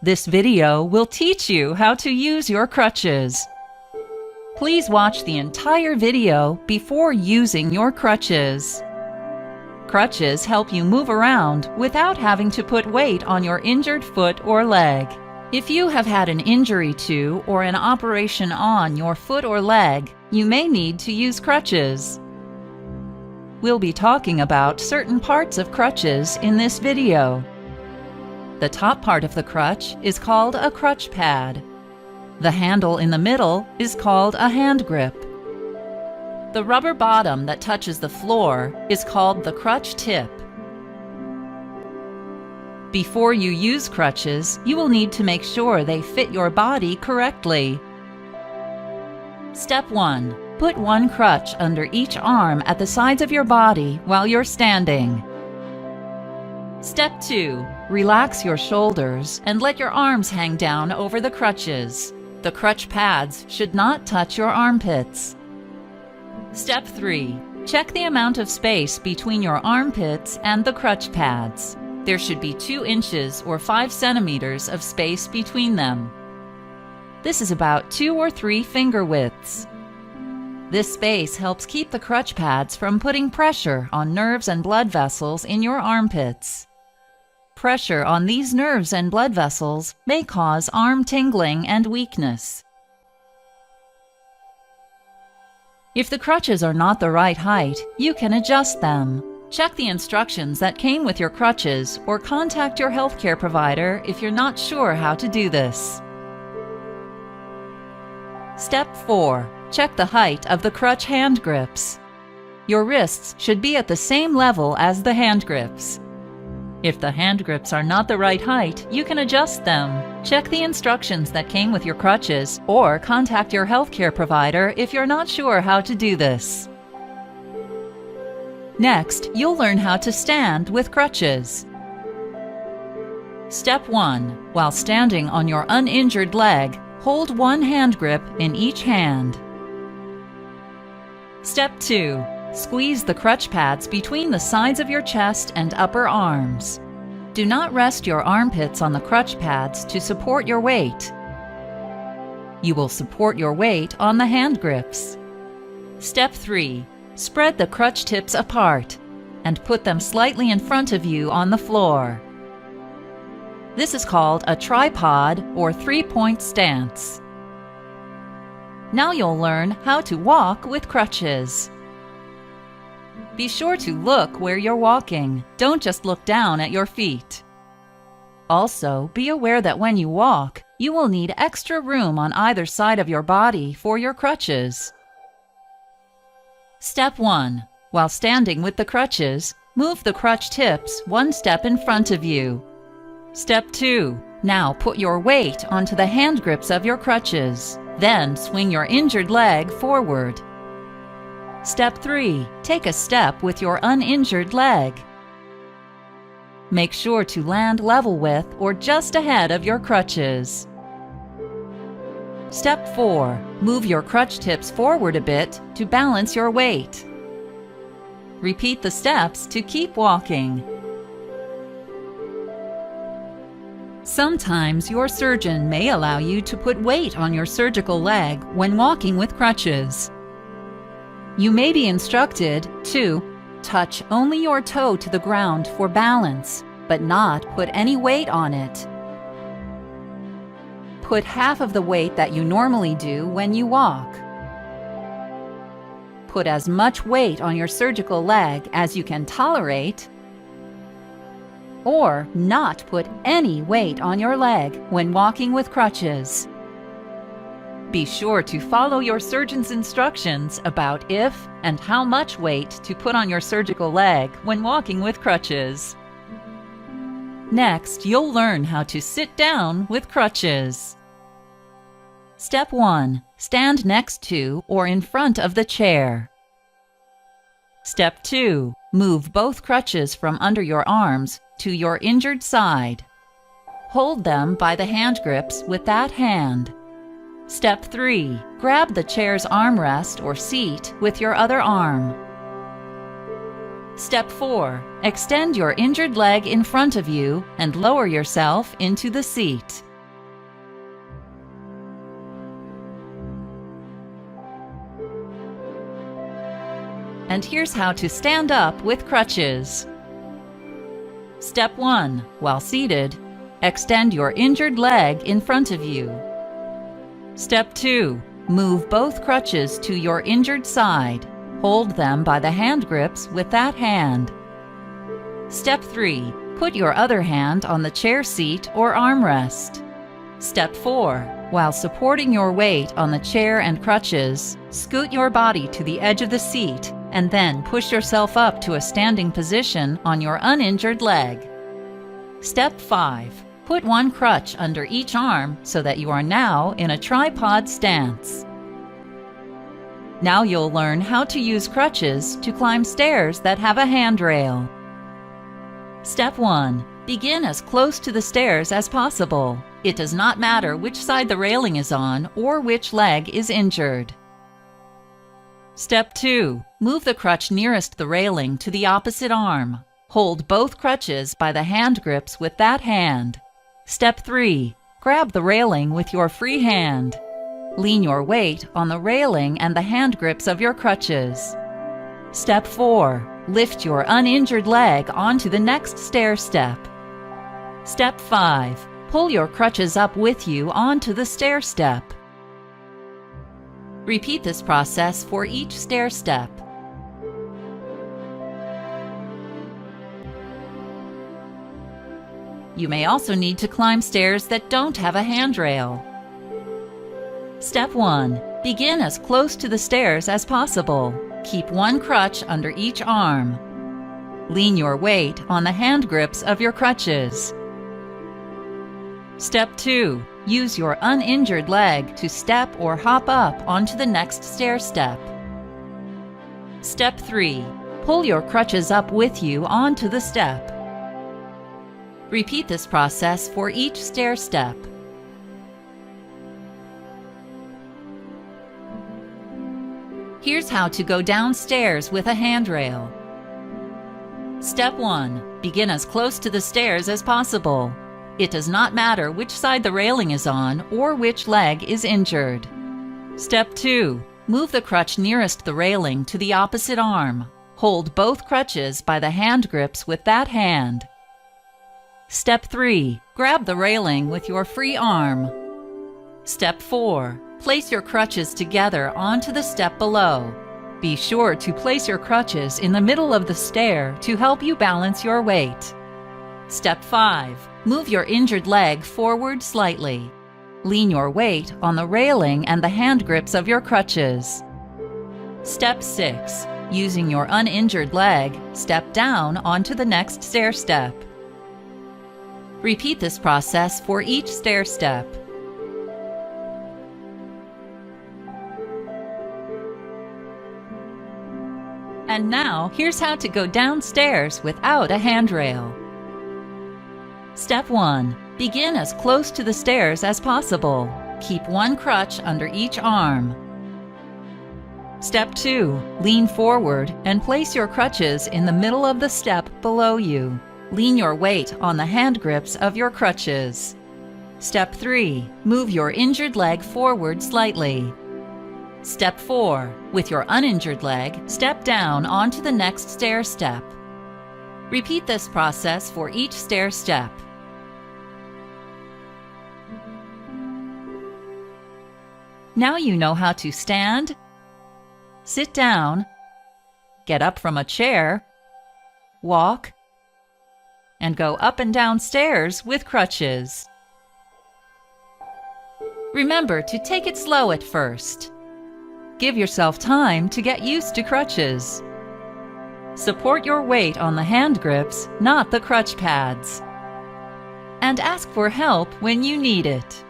This video will teach you how to use your crutches. Please watch the entire video before using your crutches. Crutches help you move around without having to put weight on your injured foot or leg. If you have had an injury to or an operation on your foot or leg, you may need to use crutches. We'll be talking about certain parts of crutches in this video. The top part of the crutch is called a crutch pad. The handle in the middle is called a hand grip. The rubber bottom that touches the floor is called the crutch tip. Before you use crutches, you will need to make sure they fit your body correctly. Step 1. Put one crutch under each arm at the sides of your body while you're standing. Step 2. Relax your shoulders and let your arms hang down over the crutches. The crutch pads should not touch your armpits. Step 3. Check the amount of space between your armpits and the crutch pads. There should be 2 inches or 5 centimeters of space between them. This is about 2 or 3 finger widths. This space helps keep the crutch pads from putting pressure on nerves and blood vessels in your armpits. Pressure on these nerves and blood vessels may cause arm tingling and weakness. If the crutches are not the right height, you can adjust them. Check the instructions that came with your crutches or contact your healthcare provider if you're not sure how to do this. Step 4. Check the height of the crutch hand grips. Your wrists should be at the same level as the hand grips. If the hand grips are not the right height, you can adjust them. Check the instructions that came with your crutches or contact your healthcare provider if you're not sure how to do this. Next, you'll learn how to stand with crutches. Step 1. While standing on your uninjured leg, hold one hand grip in each hand. Step 2. Squeeze the crutch pads between the sides of your chest and upper arms. Do not rest your armpits on the crutch pads to support your weight. You will support your weight on the hand grips. Step 3. Spread the crutch tips apart and put them slightly in front of you on the floor. This is called a tripod or 3-point stance. Now you'll learn how to walk with crutches. Be sure to look where you're walking. Don't just look down at your feet. Also, be aware that when you walk, you will need extra room on either side of your body for your crutches. Step 1. While standing with the crutches, move the crutch tips one step in front of you. Step 2. Now put your weight onto the hand grips of your crutches. Then swing your injured leg forward. Step 3. Take a step with your uninjured leg. Make sure to land level with or just ahead of your crutches. Step 4. Move your crutch tips forward a bit to balance your weight. Repeat the steps to keep walking. Sometimes your surgeon may allow you to put weight on your surgical leg when walking with crutches. You may be instructed to touch only your toe to the ground for balance, but not put any weight on it. Put half of the weight that you normally do when you walk. Put as much weight on your surgical leg as you can tolerate, or not put any weight on your leg when walking with crutches. Be sure to follow your surgeon's instructions about if and how much weight to put on your surgical leg when walking with crutches. Next, you'll learn how to sit down with crutches. Step 1. Stand next to or in front of the chair. Step 2. Move both crutches from under your arms to your injured side. Hold them by the hand grips with that hand. Step 3. Grab the chair's armrest or seat with your other arm. Step 4. Extend your injured leg in front of you and lower yourself into the seat. and here's how to stand up with crutches. Step 1. While seated, extend your injured leg in front of you. Step 2. Move both crutches to your injured side. Hold them by the hand grips with that hand. Step 3. Put your other hand on the chair seat or armrest. Step 4. While supporting your weight on the chair and crutches, scoot your body to the edge of the seat and then push yourself up to a standing position on your uninjured leg. Step 5. Put one crutch under each arm so that you are now in a tripod stance. Now you'll learn how to use crutches to climb stairs that have a handrail. Step 1. Begin as close to the stairs as possible. It does not matter which side the railing is on or which leg is injured. Step 2. Move the crutch nearest the railing to the opposite arm. Hold both crutches by the hand grips with that hand. Step 3. Grab the railing with your free hand. Lean your weight on the railing and the hand grips of your crutches. Step 4. Lift your uninjured leg onto the next stair step. Step 5. Pull your crutches up with you onto the stair step. Repeat this process for each stair step. You may also need to climb stairs that don't have a handrail. Step 1. Begin as close to the stairs as possible. Keep one crutch under each arm. Lean your weight on the hand grips of your crutches. Step 2. Use your uninjured leg to step or hop up onto the next stair step. Step 3. Pull your crutches up with you onto the step. Repeat this process for each stair step. Here's how to go downstairs with a handrail. Step 1. Begin as close to the stairs as possible. It does not matter which side the railing is on or which leg is injured. Step 2. Move the crutch nearest the railing to the opposite arm. Hold both crutches by the hand grips with that hand. Step 3. Grab the railing with your free arm. Step 4. Place your crutches together onto the step below. Be sure to place your crutches in the middle of the stair to help you balance your weight. Step 5. Move your injured leg forward slightly. Lean your weight on the railing and the hand grips of your crutches. Step 6. Using your uninjured leg, step down onto the next stair step. Repeat this process for each stair step. And now, here's how to go downstairs without a handrail. Step 1. Begin as close to the stairs as possible. Keep one crutch under each arm. Step 2. Lean forward and place your crutches in the middle of the step below you. Lean your weight on the hand grips of your crutches. Step 3. Move your injured leg forward slightly. Step 4. With your uninjured leg, step down onto the next stair step. Repeat this process for each stair step. Now you know how to stand, sit down, get up from a chair, walk, and go up and down stairs with crutches. Remember to take it slow at first. Give yourself time to get used to crutches. Support your weight on the hand grips, not the crutch pads. And ask for help when you need it.